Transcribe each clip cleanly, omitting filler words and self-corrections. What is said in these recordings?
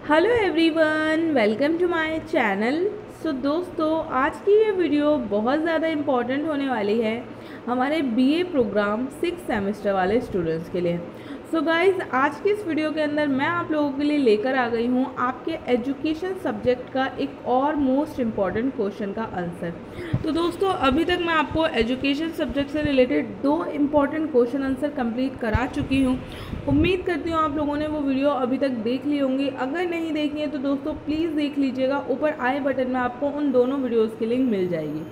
Hello everyone, welcome to my channel. So दोस्तों, आज की ये वीडियो बहुत ज़्यादा इम्पॉर्टेंट होने वाली है हमारे बीए प्रोग्राम 6 सेमेस्टर वाले स्टूडेंट्स के लिए। सो गाइस, आज की इस वीडियो के अंदर मैं आप लोगों के लिए लेकर आ गई हूँ आपके एजुकेशन सब्जेक्ट का एक और मोस्ट इम्पॉर्टेंट क्वेश्चन का आंसर। तो दोस्तों, अभी तक मैं आपको एजुकेशन सब्जेक्ट से related 2 important question answer complete करा चुकी हूँ। उम्मीद करती हूँ आप लोगों ने वो वीडियो अभी तक देख ली होंगी। अगर नहीं देखी है तो दोस्तों प्लीज़ देख लीजिएगा, ऊपर आई बटन में आपको उन दोनों वीडियोस की लिंक मिल जाएगी।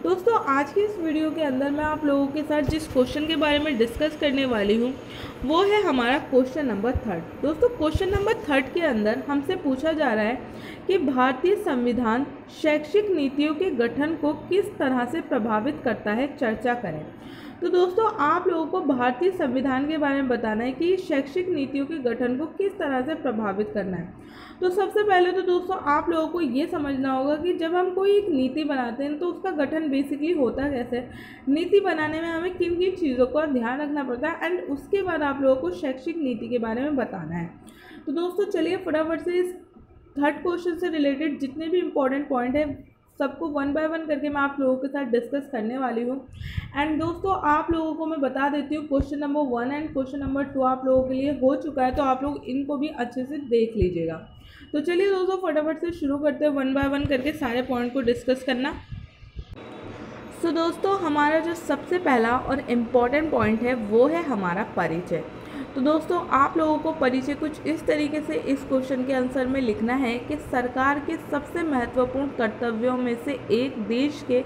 दोस्तों, आज की इस वीडियो के अंदर मैं आप लोगों के साथ जिस क्वेश्चन के बारे में डिस्कस करने वाली हूँ वो है हमारा क्वेश्चन नंबर 3। दोस्तों, क्वेश्चन नंबर 3 के अंदर हमसे पूछा जा रहा है कि भारतीय संविधान शैक्षिक नीतियों के गठन को किस तरह से प्रभावित करता है, चर्चा करें। तो दोस्तों, आप लोगों को भारतीय संविधान के बारे में बताना है कि शैक्षिक नीतियों के गठन को किस तरह से प्रभावित करना है। तो सबसे पहले तो दोस्तों आप लोगों को ये समझना होगा कि जब हम कोई एक नीति बनाते हैं तो उसका गठन बेसिकली होता कैसे है। नीति बनाने में हमें किन किन चीज़ों का ध्यान रखना पड़ता है एंड उसके बाद आप लोगों को शैक्षिक नीति के बारे में बताना है। तो दोस्तों चलिए फटाफट से इस 3rd क्वेश्चन से रिलेटेड जितने भी इम्पोर्टेंट पॉइंट है सबको 1 बाय 1 करके मैं आप लोगों के साथ डिस्कस करने वाली हूँ। एंड दोस्तों आप लोगों को मैं बता देती हूँ, question number 1 and question number 2 आप लोगों के लिए हो चुका है, तो आप लोग इनको भी अच्छे से देख लीजिएगा। तो चलिए दोस्तों फटाफट से शुरू करते हैं 1 बाय 1 करके सारे पॉइंट को डिस्कस करना। सो दोस्तों, हमारा जो सबसे पहला और इम्पॉर्टेंट पॉइंट है वो है हमारा परिचय। तो दोस्तों आप लोगों को परिचय कुछ इस तरीके से इस क्वेश्चन के आंसर में लिखना है कि सरकार के सबसे महत्वपूर्ण कर्तव्यों में से एक देश के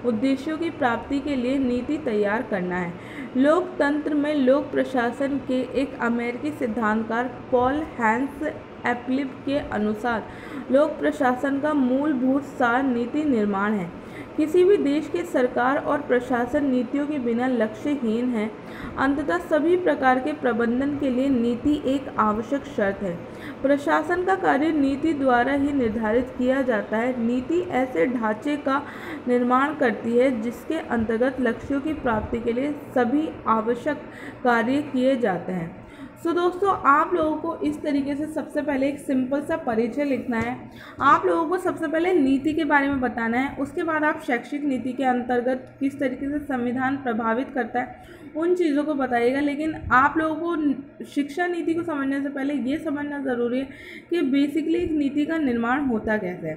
उद्देश्यों की प्राप्ति के लिए नीति तैयार करना है। लोकतंत्र में लोक प्रशासन के एक अमेरिकी सिद्धांतकार पॉल हैंस एप्लिप के अनुसार लोक प्रशासन का मूलभूत सार नीति निर्माण है। किसी भी देश के सरकार और प्रशासन नीतियों के बिना लक्ष्यहीन है। अंततः सभी प्रकार के प्रबंधन के लिए नीति एक आवश्यक शर्त है। प्रशासन का कार्य नीति द्वारा ही निर्धारित किया जाता है। नीति ऐसे ढांचे का निर्माण करती है जिसके अंतर्गत लक्ष्यों की प्राप्ति के लिए सभी आवश्यक कार्य किए जाते हैं। सो दोस्तों आप लोगों को इस तरीके से सबसे पहले एक सिंपल सा परिचय लिखना है। आप लोगों को सबसे पहले नीति के बारे में बताना है, उसके बाद आप शैक्षिक नीति के अंतर्गत किस तरीके से संविधान प्रभावित करता है उन चीज़ों को बताइएगा। लेकिन आप लोगों को शिक्षा नीति को समझने से पहले ये समझना ज़रूरी है कि बेसिकली एक नीति का निर्माण होता कैसे है।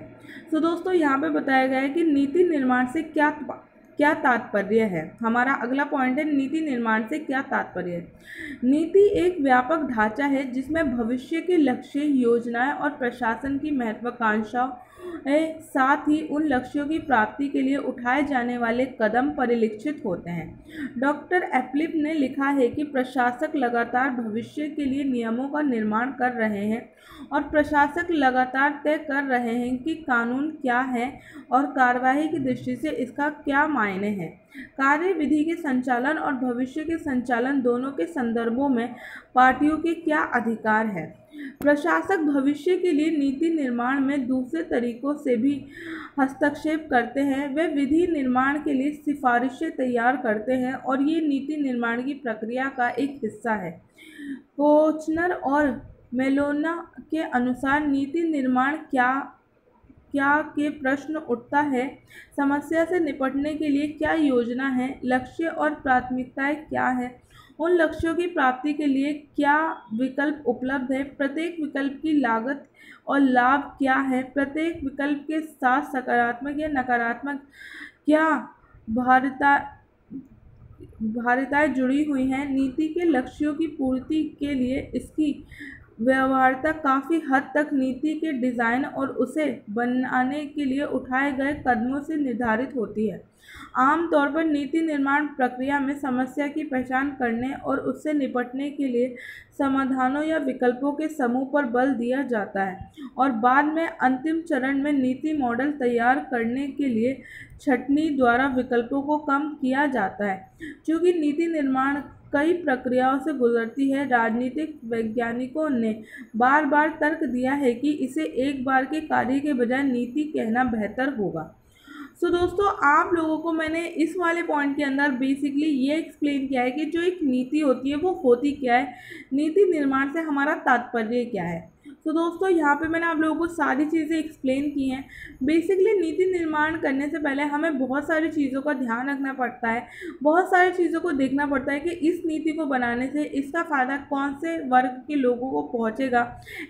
सो दोस्तों यहाँ पे बताया गया है कि नीति निर्माण से क्या तात्पर्य है। हमारा अगला पॉइंट है नीति निर्माण से क्या तात्पर्य है। नीति एक व्यापक ढांचा है जिसमें भविष्य के लक्ष्य, योजनाएं और प्रशासन की महत्वाकांक्षाओं साथ ही उन लक्ष्यों की प्राप्ति के लिए उठाए जाने वाले कदम परिलक्षित होते हैं। डॉक्टर एप्लिप ने लिखा है कि प्रशासक लगातार भविष्य के लिए नियमों का निर्माण कर रहे हैं और प्रशासक लगातार तय कर रहे हैं कि कानून क्या है और कार्यवाही की दृष्टि से इसका क्या मायने हैं। कार्य विधि के संचालन और भविष्य के संचालन दोनों के संदर्भों में पार्टियों के क्या अधिकार है। प्रशासक भविष्य के लिए नीति निर्माण में दूसरे तरीकों से भी हस्तक्षेप करते हैं। वे विधि निर्माण के लिए सिफारिशें तैयार करते हैं और ये नीति निर्माण की प्रक्रिया का एक हिस्सा है। कोचनर और मेलोना के अनुसार नीति निर्माण क्या के प्रश्न उठता है। समस्या से निपटने के लिए क्या योजना है, लक्ष्य और प्राथमिकताएं क्या है, उन लक्ष्यों की प्राप्ति के लिए क्या विकल्प उपलब्ध है, प्रत्येक विकल्प की लागत और लाभ क्या है, प्रत्येक विकल्प के साथ सकारात्मक या नकारात्मक क्या भारिताएं जुड़ी हुई हैं। नीति के लक्ष्यों की पूर्ति के लिए इसकी व्यवहार्यता काफ़ी हद तक नीति के डिज़ाइन और उसे बनाने के लिए उठाए गए कदमों से निर्धारित होती है। आमतौर पर नीति निर्माण प्रक्रिया में समस्या की पहचान करने और उससे निपटने के लिए समाधानों या विकल्पों के समूह पर बल दिया जाता है और बाद में अंतिम चरण में नीति मॉडल तैयार करने के लिए छंटनी द्वारा विकल्पों को कम किया जाता है। चूँकि नीति निर्माण कई प्रक्रियाओं से गुजरती है, राजनीतिक वैज्ञानिकों ने बार बार तर्क दिया है कि इसे एक बार के कार्य के बजाय नीति कहना बेहतर होगा। सो दोस्तों आप लोगों को मैंने इस वाले पॉइंट के अंदर बेसिकली ये एक्सप्लेन किया है कि जो एक नीति होती है वो होती क्या है, नीति निर्माण से हमारा तात्पर्य क्या है। तो दोस्तों यहाँ पे मैंने आप लोगों को सारी चीज़ें एक्सप्लेन की हैं। बेसिकली नीति निर्माण करने से पहले हमें बहुत सारी चीज़ों का ध्यान रखना पड़ता है, बहुत सारी चीज़ों को देखना पड़ता है कि इस नीति को बनाने से इसका फ़ायदा कौन से वर्ग के लोगों को पहुँचेगा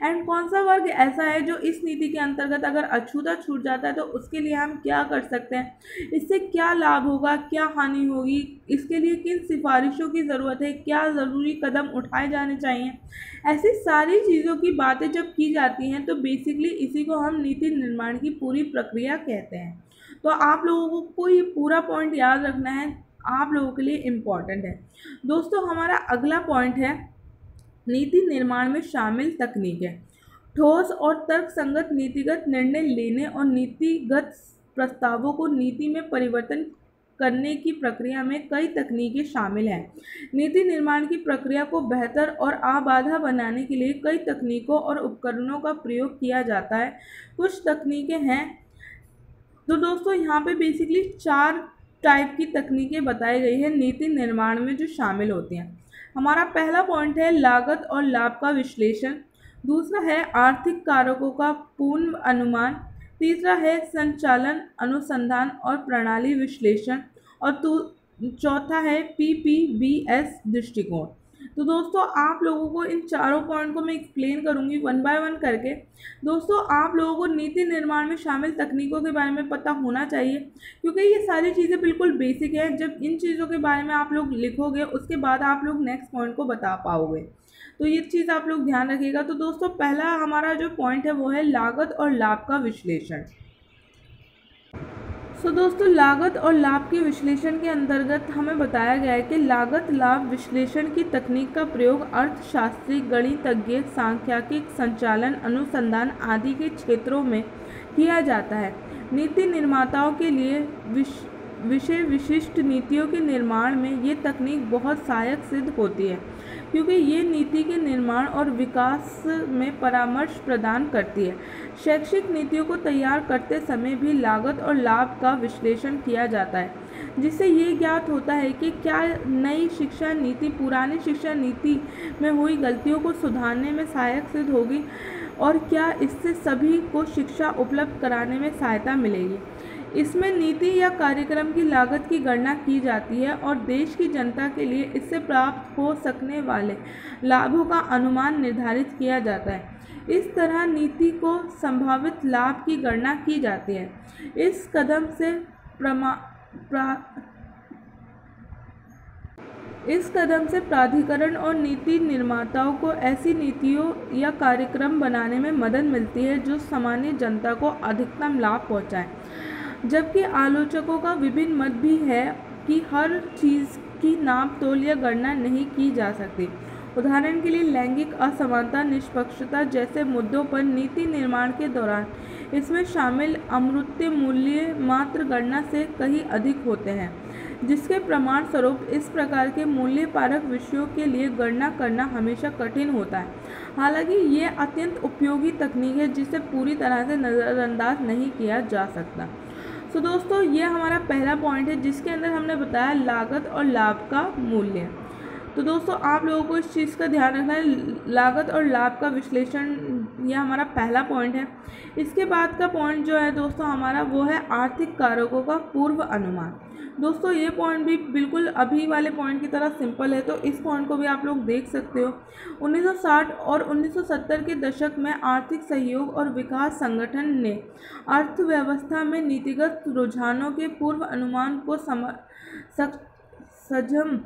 एंड कौन सा वर्ग ऐसा है जो इस नीति के अंतर्गत अगर अछूता छूट जाता है तो उसके लिए हम क्या कर सकते हैं, इससे क्या लाभ होगा, क्या हानि होगी, इसके लिए किन सिफारिशों की ज़रूरत है, क्या ज़रूरी कदम उठाए जाने चाहिए। ऐसी सारी चीज़ों की बातें जब की जाती हैं तो बेसिकली इसी को हम नीति निर्माण की पूरी प्रक्रिया कहते हैं। तो आप लोगों को ये पूरा पॉइंट याद रखना है, आप लोगों के लिए इम्पॉर्टेंट है। दोस्तों हमारा अगला पॉइंट है नीति निर्माण में शामिल तकनीकें। ठोस और तर्कसंगत नीतिगत निर्णय लेने और नीतिगत प्रस्तावों को नीति में परिवर्तन करने की प्रक्रिया में कई तकनीकें शामिल हैं। नीति निर्माण की प्रक्रिया को बेहतर और आबाधा बनाने के लिए कई तकनीकों और उपकरणों का प्रयोग किया जाता है। कुछ तकनीकें हैं, तो दोस्तों यहाँ पे बेसिकली 4 टाइप की तकनीकें बताई गई हैं नीति निर्माण में जो शामिल होती हैं। हमारा पहला पॉइंट है लागत और लाभ का विश्लेषण, दूसरा है आर्थिक कारकों का पूर्ण अनुमान, तीसरा है संचालन अनुसंधान और प्रणाली विश्लेषण और चौथा है PPBS दृष्टिकोण। तो दोस्तों आप लोगों को इन चारों पॉइंट को मैं एक्सप्लेन करूंगी वन बाय वन करके। दोस्तों आप लोगों को नीति निर्माण में शामिल तकनीकों के बारे में पता होना चाहिए, क्योंकि ये सारी चीज़ें बिल्कुल बेसिक है। जब इन चीज़ों के बारे में आप लोग लिखोगे उसके बाद आप लोग नेक्स्ट पॉइंट को बता पाओगे, तो ये चीज़ आप लोग ध्यान रखिएगा। तो दोस्तों पहला हमारा जो पॉइंट है वो है लागत और लाभ का विश्लेषण। दोस्तों लागत और लाभ के विश्लेषण के अंतर्गत हमें बताया गया है कि लागत लाभ विश्लेषण की तकनीक का प्रयोग अर्थशास्त्री, गणितज्ञ, सांख्यिकी, संचालन अनुसंधान आदि के क्षेत्रों में किया जाता है। नीति निर्माताओं के लिए विषय विशिष्ट नीतियों के निर्माण में ये तकनीक बहुत सहायक सिद्ध होती है, क्योंकि ये नीति के निर्माण और विकास में परामर्श प्रदान करती है। शैक्षिक नीतियों को तैयार करते समय भी लागत और लाभ का विश्लेषण किया जाता है, जिससे ये ज्ञात होता है कि क्या नई शिक्षा नीति पुरानी शिक्षा नीति में हुई गलतियों को सुधारने में सहायक सिद्ध होगी और क्या इससे सभी को शिक्षा उपलब्ध कराने में सहायता मिलेगी। इसमें नीति या कार्यक्रम की लागत की गणना की जाती है और देश की जनता के लिए इससे प्राप्त हो सकने वाले लाभों का अनुमान निर्धारित किया जाता है। इस तरह नीति को संभावित लाभ की गणना की जाती है। इस कदम से प्राधिकरण और नीति निर्माताओं को ऐसी नीतियों या कार्यक्रम बनाने में मदद मिलती है जो सामान्य जनता को अधिकतम लाभ पहुंचाए। जबकि आलोचकों का विभिन्न मत भी है कि हर चीज़ की नाप तोल या गणना नहीं की जा सकती। उदाहरण के लिए लैंगिक असमानता, निष्पक्षता जैसे मुद्दों पर नीति निर्माण के दौरान इसमें शामिल अमूर्त मूल्य मात्र गणना से कहीं अधिक होते हैं, जिसके प्रमाण स्वरूप इस प्रकार के मूल्य परक विषयों के लिए गणना करना हमेशा कठिन होता है। हालांकि ये अत्यंत उपयोगी तकनीक है जिसे पूरी तरह से नज़रअंदाज नहीं किया जा सकता। तो दोस्तों ये हमारा पहला पॉइंट है जिसके अंदर हमने बताया लागत और लाभ का मूल्य। तो दोस्तों आप लोगों को इस चीज़ का ध्यान रखना है, लागत और लाभ का विश्लेषण यह हमारा पहला पॉइंट है। इसके बाद का पॉइंट जो है दोस्तों हमारा वो है आर्थिक कारकों का पूर्व अनुमान। दोस्तों ये पॉइंट भी बिल्कुल अभी वाले पॉइंट की तरह सिंपल है, तो इस पॉइंट को भी आप लोग देख सकते हो। 1960 और 1970 के दशक में आर्थिक सहयोग और विकास संगठन ने अर्थव्यवस्था में नीतिगत रुझानों के पूर्व अनुमान को सक्षम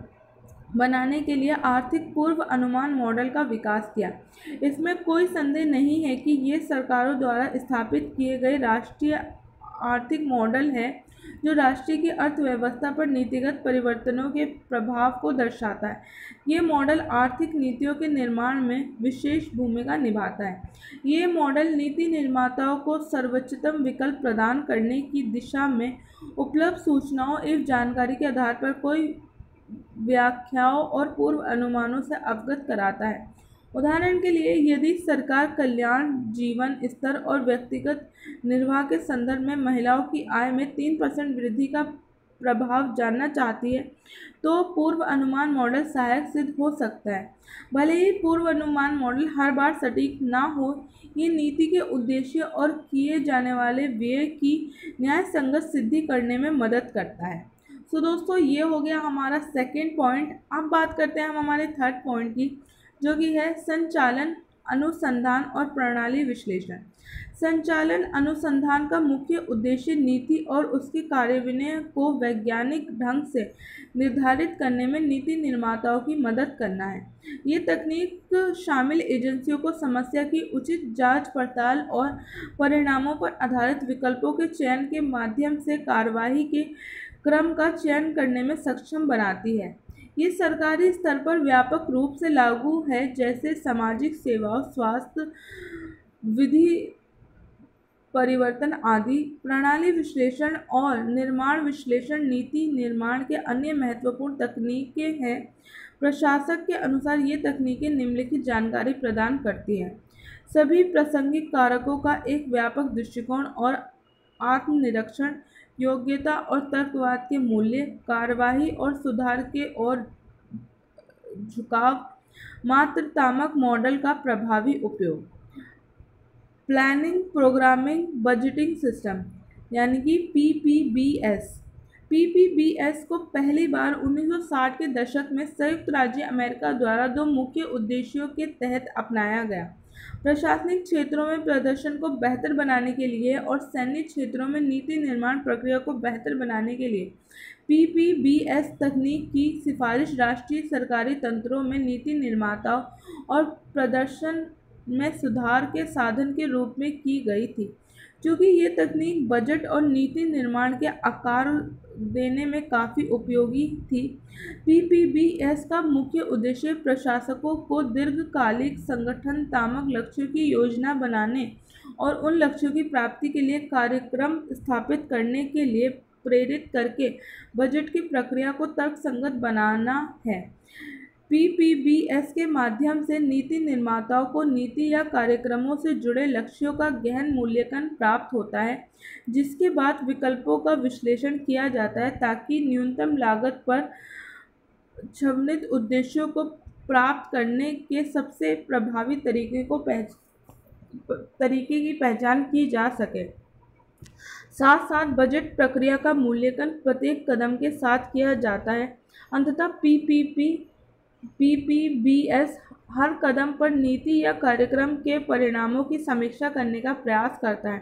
बनाने के लिए आर्थिक पूर्व अनुमान मॉडल का विकास किया। इसमें कोई संदेह नहीं है कि ये सरकारों द्वारा स्थापित किए गए राष्ट्रीय आर्थिक मॉडल है जो राष्ट्र की अर्थव्यवस्था पर नीतिगत परिवर्तनों के प्रभाव को दर्शाता है। ये मॉडल आर्थिक नीतियों के निर्माण में विशेष भूमिका निभाता है। ये मॉडल नीति निर्माताओं को सर्वोच्चतम विकल्प प्रदान करने की दिशा में उपलब्ध सूचनाओं एवं जानकारी के आधार पर कोई व्याख्याओं और पूर्व अनुमानों से अवगत कराता है। उदाहरण के लिए यदि सरकार कल्याण, जीवन स्तर और व्यक्तिगत निर्वाह के संदर्भ में महिलाओं की आय में 3% वृद्धि का प्रभाव जानना चाहती है तो पूर्व अनुमान मॉडल सहायक सिद्ध हो सकता है। भले ही पूर्व अनुमान मॉडल हर बार सटीक ना हो, ये नीति के उद्देश्य और किए जाने वाले व्यय की न्यायसंगत सिद्धि करने में मदद करता है। सो दोस्तों, ये हो गया हमारा सेकेंड पॉइंट। अब बात करते हैं हम हमारे थर्ड पॉइंट की, जो कि है संचालन, अनुसंधान और प्रणाली विश्लेषण। संचालन अनुसंधान का मुख्य उद्देश्य नीति और उसके कार्यान्वयन को वैज्ञानिक ढंग से निर्धारित करने में नीति निर्माताओं की मदद करना है। ये तकनीक शामिल एजेंसियों को समस्या की उचित जांच पड़ताल और परिणामों पर आधारित विकल्पों के चयन के माध्यम से कार्यवाही के क्रम का चयन करने में सक्षम बनाती है। ये सरकारी स्तर पर व्यापक रूप से लागू है, जैसे सामाजिक सेवाओं, स्वास्थ्य, विधि परिवर्तन आदि। प्रणाली विश्लेषण और निर्माण विश्लेषण नीति निर्माण के अन्य महत्वपूर्ण तकनीकें हैं। प्रशासक के अनुसार ये तकनीकें निम्नलिखित जानकारी प्रदान करती हैं: सभी प्रासंगिक कारकों का एक व्यापक दृष्टिकोण और आत्मनिरीक्षण, योग्यता और तर्कवाद के मूल्य, कार्यवाही और सुधार के और झुकाव, मात्रात्मक मॉडल का प्रभावी उपयोग। प्लानिंग, प्रोग्रामिंग, बजटिंग सिस्टम यानी कि PPBS। PPBS को पहली बार 1960 के दशक में संयुक्त राज्य अमेरिका द्वारा दो मुख्य उद्देश्यों के तहत अपनाया गया: प्रशासनिक क्षेत्रों में प्रदर्शन को बेहतर बनाने के लिए और सैन्य क्षेत्रों में नीति निर्माण प्रक्रिया को बेहतर बनाने के लिए। PPBS तकनीक की सिफारिश राष्ट्रीय सरकारी तंत्रों में नीति निर्माताओं और प्रदर्शन में सुधार के साधन के रूप में की गई थी। चूँकि ये तकनीक बजट और नीति निर्माण के आकार देने में काफ़ी उपयोगी थी, PPBS का मुख्य उद्देश्य प्रशासकों को दीर्घकालिक संगठनात्मक लक्ष्यों की योजना बनाने और उन लक्ष्यों की प्राप्ति के लिए कार्यक्रम स्थापित करने के लिए प्रेरित करके बजट की प्रक्रिया को तर्कसंगत बनाना है। PPBS के माध्यम से नीति निर्माताओं को नीति या कार्यक्रमों से जुड़े लक्ष्यों का गहन मूल्यांकन प्राप्त होता है, जिसके बाद विकल्पों का विश्लेषण किया जाता है ताकि न्यूनतम लागत पर छायांकित उद्देश्यों को प्राप्त करने के सबसे प्रभावी तरीके की पहचान की जा सके। साथ साथ बजट प्रक्रिया का मूल्यांकन प्रत्येक कदम के साथ किया जाता है। अंततः PPBS हर कदम पर नीति या कार्यक्रम के परिणामों की समीक्षा करने का प्रयास करता है।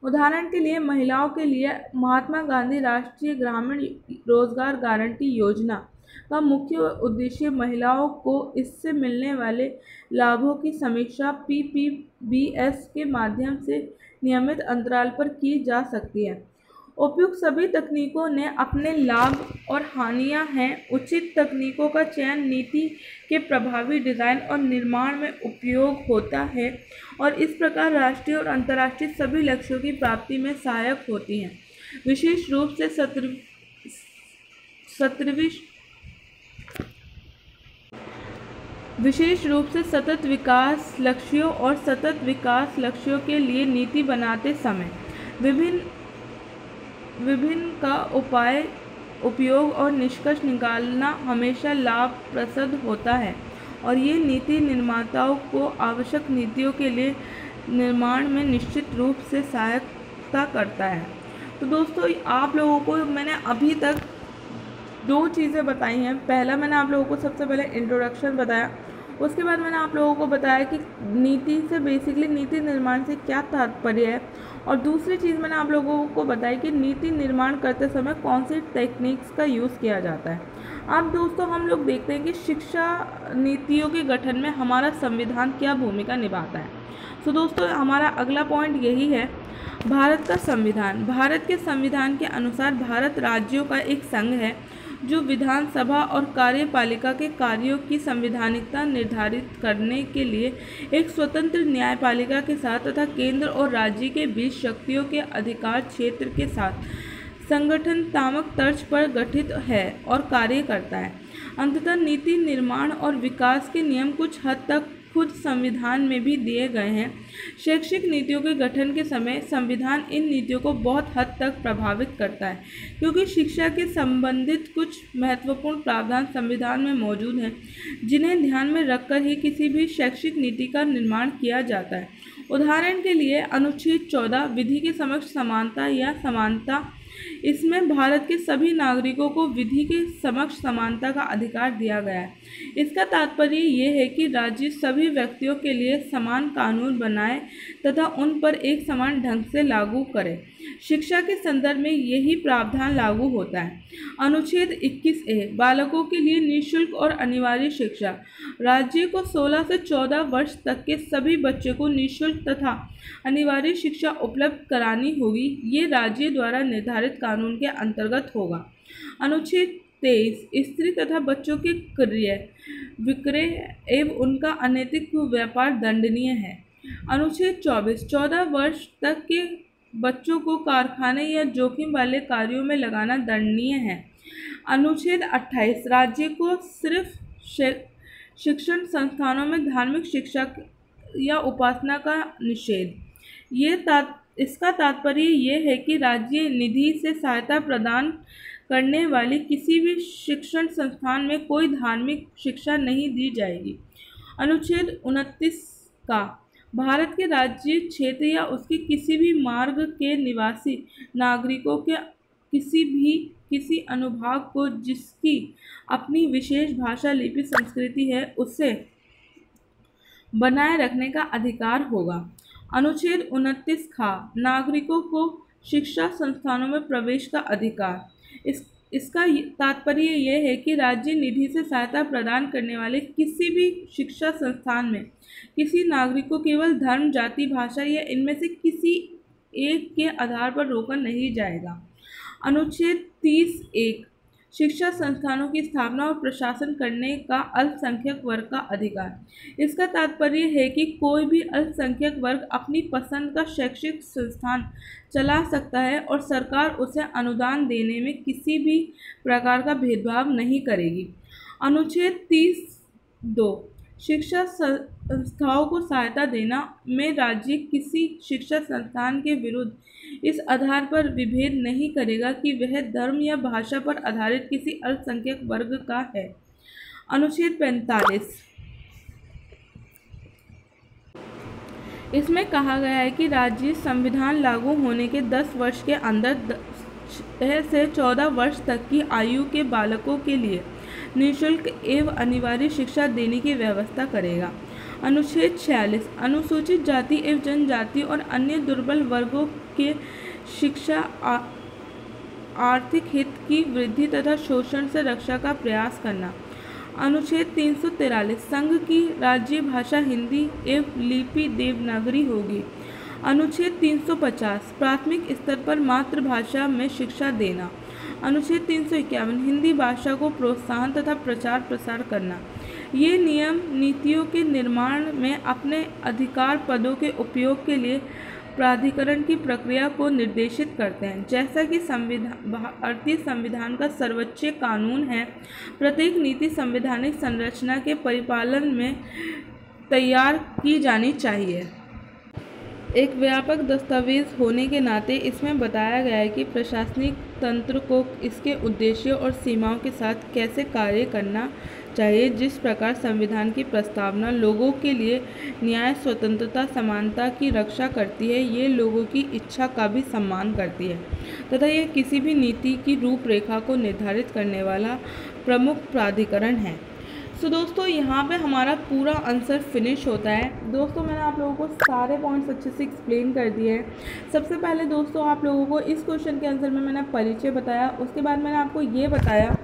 उदाहरण के लिए, महिलाओं के लिए महात्मा गांधी राष्ट्रीय ग्रामीण रोजगार गारंटी योजना का मुख्य उद्देश्य महिलाओं को इससे मिलने वाले लाभों की समीक्षा PPBS के माध्यम से नियमित अंतराल पर की जा सकती है। उपयुक्त सभी तकनीकों ने अपने लाभ और हानियां हैं। उचित तकनीकों का चयन नीति के प्रभावी डिज़ाइन और निर्माण में उपयोग होता है और इस प्रकार राष्ट्रीय और अंतर्राष्ट्रीय सभी लक्ष्यों की प्राप्ति में सहायक होती हैं। विशेष रूप से सतत विकास लक्ष्यों और सतत विकास लक्ष्यों के लिए नीति बनाते समय विभिन्न का उपयोग और निष्कर्ष निकालना हमेशा लाभप्रद होता है और ये नीति निर्माताओं को आवश्यक नीतियों के लिए निर्माण में निश्चित रूप से सहायता करता है। तो दोस्तों, आप लोगों को मैंने अभी तक दो चीज़ें बताई हैं। पहला, मैंने आप लोगों को सबसे पहले इंट्रोडक्शन बताया, उसके बाद मैंने आप लोगों को बताया कि नीति से बेसिकली नीति निर्माण से क्या तात्पर्य है, और दूसरी चीज़ मैंने आप लोगों को बताई कि नीति निर्माण करते समय कौन सी टेक्निक्स का यूज़ किया जाता है। अब दोस्तों, हम लोग देखते हैं कि शिक्षा नीतियों के गठन में हमारा संविधान क्या भूमिका निभाता है। तो दोस्तों, हमारा अगला पॉइंट यही है, भारत का संविधान। भारत के संविधान के अनुसार भारत राज्यों का एक संघ है जो विधानसभा और कार्यपालिका के कार्यों की संवैधानिकता निर्धारित करने के लिए एक स्वतंत्र न्यायपालिका के साथ तथा केंद्र और राज्य के बीच शक्तियों के अधिकार क्षेत्र के साथ संगठनात्मक तर्ज पर गठित है और कार्य करता है। अंततः नीति निर्माण और विकास के नियम कुछ हद तक खुद संविधान में भी दिए गए हैं। शैक्षिक नीतियों के गठन के समय संविधान इन नीतियों को बहुत हद तक प्रभावित करता है, क्योंकि शिक्षा के संबंधित कुछ महत्वपूर्ण प्रावधान संविधान में मौजूद हैं, जिन्हें ध्यान में रखकर ही किसी भी शैक्षिक नीति का निर्माण किया जाता है। उदाहरण के लिए अनुच्छेद 14 विधि के समक्ष समानता या समानता, इसमें भारत के सभी नागरिकों को विधि के समक्ष समानता का अधिकार दिया गया है। इसका तात्पर्य ये है कि राज्य सभी व्यक्तियों के लिए समान कानून बनाए तथा उन पर एक समान ढंग से लागू करे। शिक्षा के संदर्भ में यही प्रावधान लागू होता है। अनुच्छेद 21A बालकों के लिए निःशुल्क और अनिवार्य शिक्षा। राज्य को 16 से 14 वर्ष तक के सभी बच्चों को निःशुल्क तथा अनिवार्य शिक्षा उपलब्ध करानी होगी। ये राज्य द्वारा निर्धारित कानून के अंतर्गत होगा। अनुच्छेद 23 स्त्री तथा बच्चों के क्रय विक्रय एवं उनका अनैतिक व्यापार दंडनीय है। अनुच्छेद 24 14 वर्ष तक के बच्चों को कारखाने या जोखिम वाले कार्यों में लगाना दंडनीय है। अनुच्छेद 28 राज्य को सिर्फ शिक्षण संस्थानों में धार्मिक शिक्षा या उपासना का निषेध। इसका तात्पर्य ये है कि राज्य निधि से सहायता प्रदान करने वाली किसी भी शिक्षण संस्थान में कोई धार्मिक शिक्षा नहीं दी जाएगी। अनुच्छेद 29 का भारत के राज्य क्षेत्र या उसके किसी भी मार्ग के निवासी नागरिकों के किसी अनुभाग को जिसकी अपनी विशेष भाषा, लिपि, संस्कृति है, उसे बनाए रखने का अधिकार होगा। अनुच्छेद 29 खा नागरिकों को शिक्षा संस्थानों में प्रवेश का अधिकार। इसका तात्पर्य यह है कि राज्य निधि से सहायता प्रदान करने वाले किसी भी शिक्षा संस्थान में किसी नागरिक को केवल धर्म, जाति, भाषा या इनमें से किसी एक के आधार पर रोका नहीं जाएगा। अनुच्छेद 30(1) शिक्षा संस्थानों की स्थापना और प्रशासन करने का अल्पसंख्यक वर्ग का अधिकार। इसका तात्पर्य है कि कोई भी अल्पसंख्यक वर्ग अपनी पसंद का शैक्षिक संस्थान चला सकता है और सरकार उसे अनुदान देने में किसी भी प्रकार का भेदभाव नहीं करेगी। अनुच्छेद 30(2) शिक्षा संस्थाओं को सहायता देना में राज्य किसी शिक्षा संस्थान के विरुद्ध इस आधार पर विभेद नहीं करेगा कि वह धर्म या भाषा पर आधारित किसी अल्पसंख्यक वर्ग का है। अनुच्छेद 45 इसमें कहा गया है कि राज्य संविधान लागू होने के 10 वर्ष के अंदर 6 से 14 वर्ष तक की आयु के बालकों के लिए निःशुल्क एवं अनिवार्य शिक्षा देने की व्यवस्था करेगा। अनुच्छेद 46 अनुसूचित जाति एवं जनजाति और अन्य दुर्बल वर्गों के शिक्षा, आर्थिक हित की वृद्धि तथा शोषण से रक्षा का प्रयास करना। अनुच्छेद 343 संघ की राज्य भाषा हिंदी एवं लिपि देवनागरी होगी। अनुच्छेद 350 प्राथमिक स्तर पर मातृभाषा में शिक्षा देना। अनुच्छेद 351 हिंदी भाषा को प्रोत्साहन तथा प्रचार प्रसार करना। ये नियम नीतियों के निर्माण में अपने अधिकार पदों के उपयोग के लिए प्राधिकरण की प्रक्रिया को निर्देशित करते हैं। जैसा कि भारतीय संविधान का सर्वोच्च कानून है, प्रत्येक नीति संवैधानिक संरचना के परिपालन में तैयार की जानी चाहिए। एक व्यापक दस्तावेज होने के नाते इसमें बताया गया है कि प्रशासनिक तंत्र को इसके उद्देश्यों और सीमाओं के साथ कैसे कार्य करना चाहिए। जिस प्रकार संविधान की प्रस्तावना लोगों के लिए न्याय, स्वतंत्रता, समानता की रक्षा करती है, ये लोगों की इच्छा का भी सम्मान करती है तथा यह किसी भी नीति की रूपरेखा को निर्धारित करने वाला प्रमुख प्राधिकरण है। सो दोस्तों, यहाँ पे हमारा पूरा आंसर फिनिश होता है। दोस्तों, मैंने आप लोगों को सारे पॉइंट्स अच्छे से एक्सप्लेन कर दिए हैं। सबसे पहले दोस्तों, आप लोगों को इस क्वेश्चन के आंसर में मैंने परिचय बताया, उसके बाद मैंने आपको ये बताया।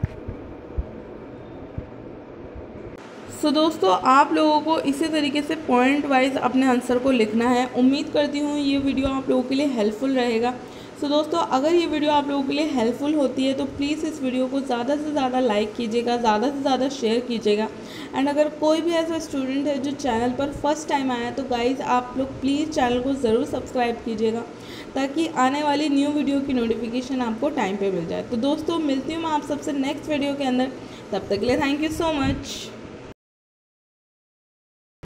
सो दोस्तों, आप लोगों को इसी तरीके से पॉइंट वाइज अपने आंसर को लिखना है। उम्मीद करती हूँ ये वीडियो आप लोगों के लिए हेल्पफुल रहेगा। सो दोस्तों, अगर ये वीडियो आप लोगों के लिए हेल्पफुल होती है तो प्लीज़ इस वीडियो को ज़्यादा से ज़्यादा लाइक कीजिएगा, ज़्यादा से ज़्यादा शेयर कीजिएगा। एंड अगर कोई भी ऐसा स्टूडेंट है जो चैनल पर फर्स्ट टाइम आया तो गाइज़ आप लोग प्लीज़ चैनल को ज़रूर सब्सक्राइब कीजिएगा ताकि आने वाली न्यू वीडियो की नोटिफिकेशन आपको टाइम पे मिल जाए। तो दोस्तों, मिलती हूँ मैं आप सबसे नेक्स्ट वीडियो के अंदर। तब तक के लिए थैंक यू सो मच।